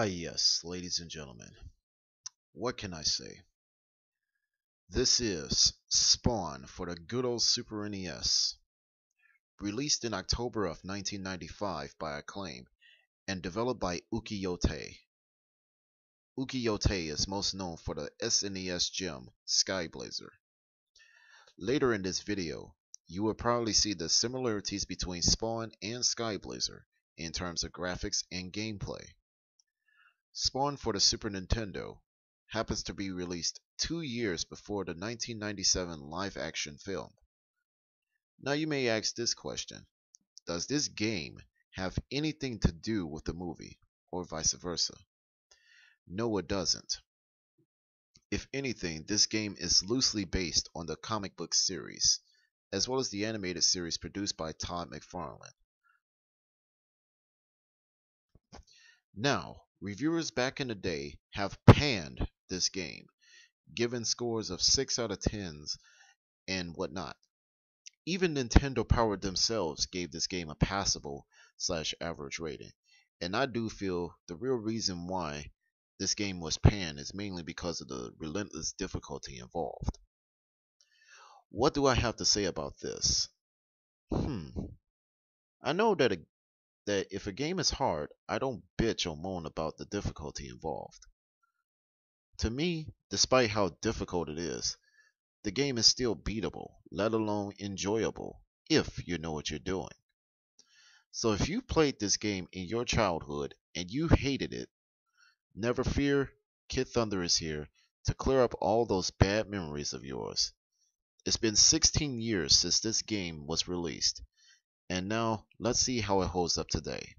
Yes, ladies and gentlemen. What can I say? This is Spawn for the good old Super NES, released in October of 1995 by Acclaim and developed by Ukiyote. Ukiyote is most known for the SNES gem Sky Blazer. Later in this video, you will probably see the similarities between Spawn and Sky Blazer in terms of graphics and gameplay. Spawn for the Super Nintendo happens to be released 2 years before the 1997 live-action film. Now you may ask this question: does this game have anything to do with the movie, or vice versa? No, it doesn't. If anything, this game is loosely based on the comic book series, as well as the animated series produced by Todd McFarlane. Now, reviewers back in the day have panned this game, given scores of 6 out of 10s and whatnot. Even Nintendo Power themselves gave this game a passable/average rating, and I do feel the real reason why this game was panned is mainly because of the relentless difficulty involved. What do I have to say about this? I know that if a game is hard, I don't bitch or moan about the difficulty involved. To me, despite how difficult it is, the game is still beatable, let alone enjoyable, if you know what you're doing. So if you played this game in your childhood and you hated it, never fear, kidThunder is here to clear up all those bad memories of yours. It's been 16 years since this game was released, and now let's see how it holds up today.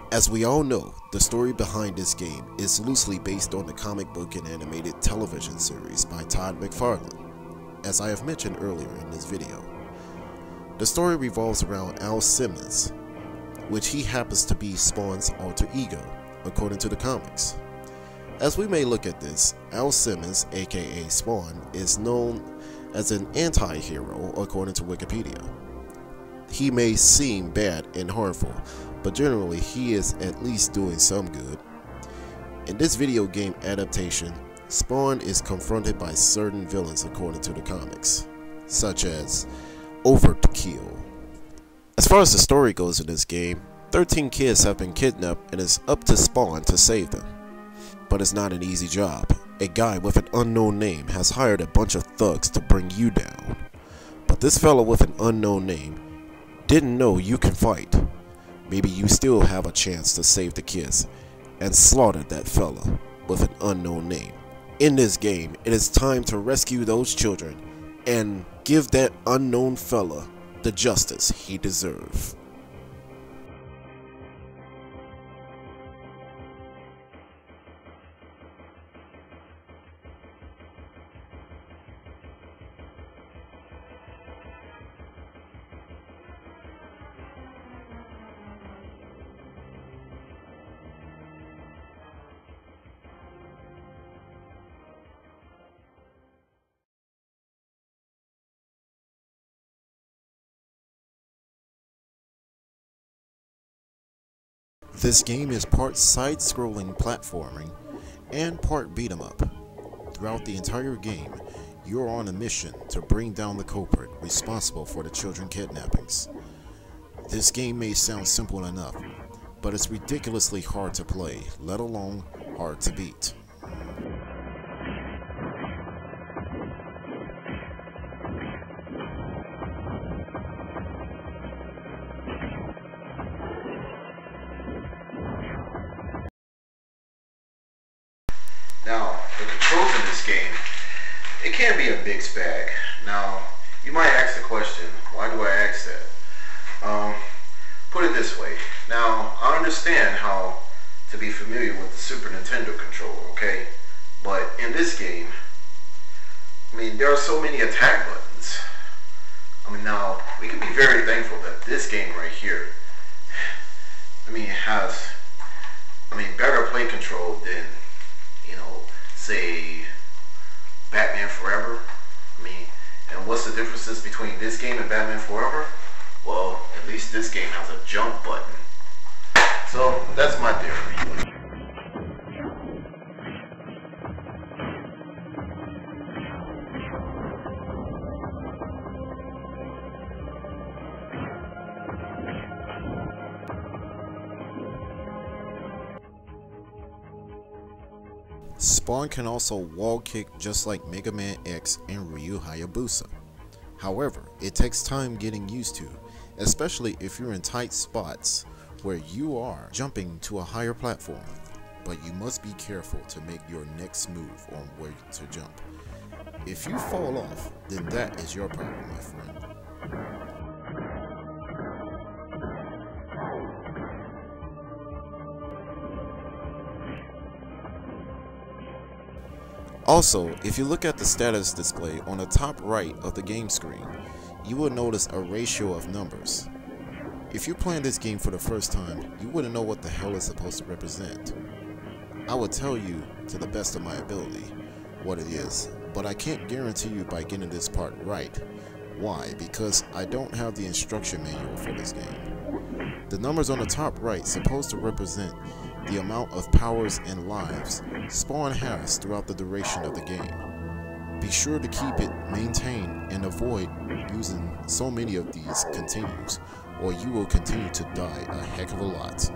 As we all know, the story behind this game is loosely based on the comic book and animated television series by Todd McFarlane, as I have mentioned earlier in this video. The story revolves around Al Simmons, which he happens to be Spawn's alter ego, according to the comics. As we may look at this, Al Simmons, aka Spawn, is known as an anti-hero according to Wikipedia. He may seem bad and harmful, but generally he is at least doing some good. In this video game adaptation, Spawn is confronted by certain villains according to the comics, such as Overkill. As far as the story goes in this game, 13 kids have been kidnapped and it's up to Spawn to save them. But it's not an easy job. A guy with an unknown name has hired a bunch of thugs to bring you down. But this fellow with an unknown name didn't know you can fight. Maybe you still have a chance to save the kids and slaughter that fella with an unknown name. In this game, it is time to rescue those children and give that unknown fella the justice he deserves. This game is part side-scrolling platforming and part beat-em-up. Throughout the entire game, you're on a mission to bring down the culprit responsible for the children kidnappings. This game may sound simple enough, but it's ridiculously hard to play, let alone hard to beat. Now, the controls in this game, it can be a mixed bag. Now, you might ask the question, why do I ask that? Put it this way. Now, I understand how to be familiar with the Super Nintendo controller, okay? But in this game, I mean, there are so many attack buttons. Now, we can be very thankful that this game right here, it has, better play control than, say, Batman Forever. And what's the differences between this game and Batman Forever? Well, at least this game has a jump button. So, that's my theory. Spawn can also wall kick just like Mega Man X and Ryu Hayabusa. However, it takes time getting used to, especially if you're in tight spots where you are jumping to a higher platform, but you must be careful to make your next move on where to jump. If you fall off, then that is your problem, my friend. Also, if you look at the status display on the top right of the game screen, you will notice a ratio of numbers. If you're playing this game for the first time, you wouldn't know what the hell it's supposed to represent. I will tell you, to the best of my ability, what it is, but I can't guarantee you by getting this part right. Why? Because I don't have the instruction manual for this game. The numbers on the top right supposed to represent the amount of powers and lives Spawn has throughout the duration of the game. Be sure to keep it maintained and avoid using so many of these continues, or you will continue to die a heck of a lot.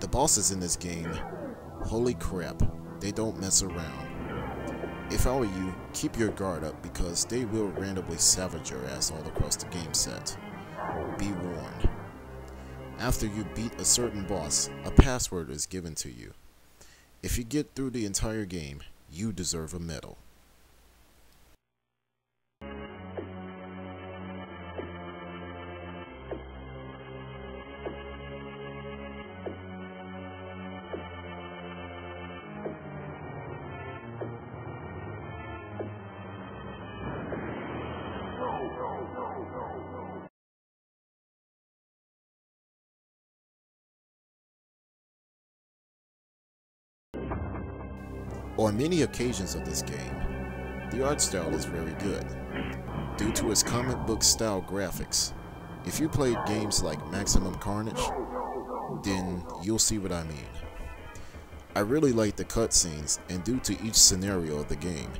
The bosses in this game, holy crap, they don't mess around. If I were you, keep your guard up because they will randomly savage your ass all across the game set. Be warned. After you beat a certain boss, a password is given to you. If you get through the entire game, you deserve a medal. On many occasions of this game, the art style is very good, due to its comic book style graphics. If you played games like Maximum Carnage, then you'll see what I mean. I really like the cutscenes, and due to each scenario of the game,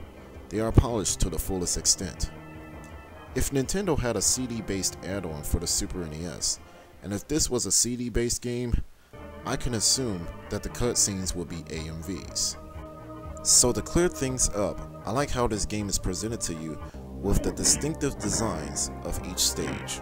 they are polished to the fullest extent. If Nintendo had a CD-based add-on for the Super NES, and if this was a CD-based game, I can assume that the cutscenes will be AMVs. So to clear things up, I like how this game is presented to you with the distinctive designs of each stage.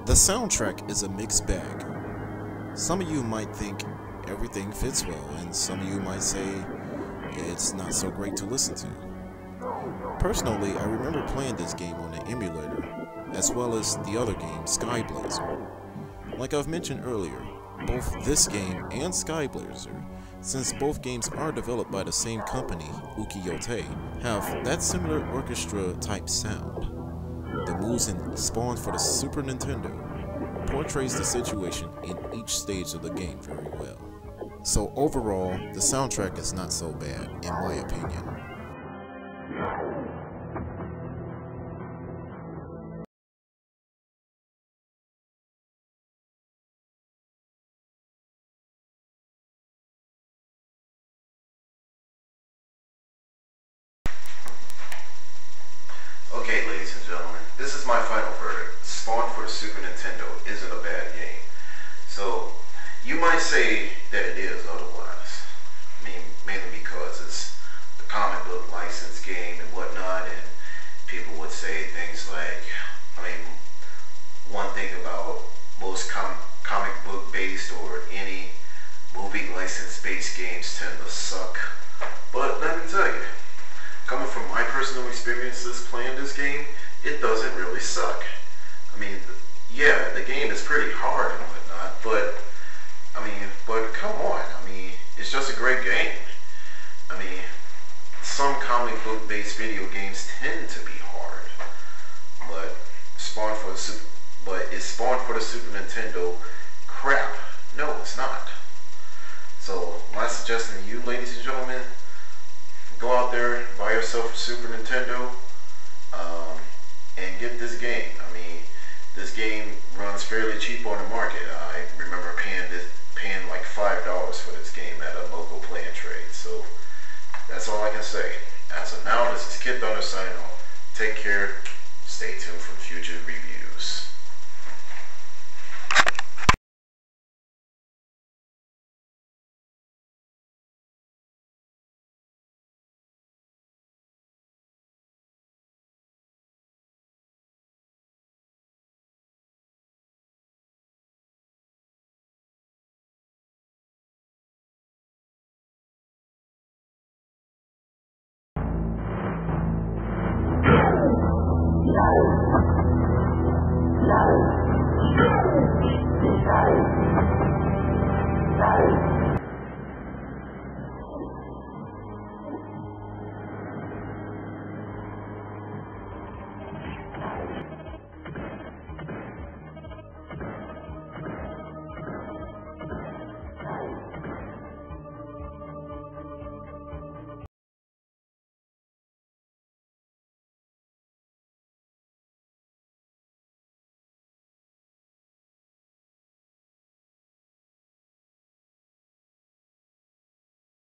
The soundtrack is a mixed bag. Some of you might think everything fits well, and some of you might say it's not so great to listen to. Personally, I remember playing this game on an emulator, as well as the other game, Sky Blazer. Like I've mentioned earlier, both this game and Sky Blazer, since both games are developed by the same company, Ukiyo-Tei, have that similar orchestra type sound. The moves in Spawn for the Super Nintendo portrays the situation in each stage of the game very well. So overall, the soundtrack is not so bad, in my opinion. Okay, ladies and gentlemen, this is my final verdict. Spawn for the Super Nintendo isn't a bad game. So, you might say that it is otherwise. I mean, mainly because it's the comic book license game and whatnot, and people would say things like, one thing about most comic book based or any movie license based games tend to suck. But let me tell you, coming from my personal experiences playing this game, it doesn't really suck. I mean, yeah, the game is pretty hard and whatnot, but come on. It's just a great game. I mean, some comic book based video games tend to be hard, but is Spawn for the Super Nintendo crap? No, it's not. So my suggestion to you, ladies and gentlemen, go out there, buy yourself a Super Nintendo, and get this game. This game runs fairly cheap on the market. I remember paying like $5 for this game at a local play and trade. So that's all I can say. As of now, this is kidThunder signing off. Take care. Stay tuned for future reviews.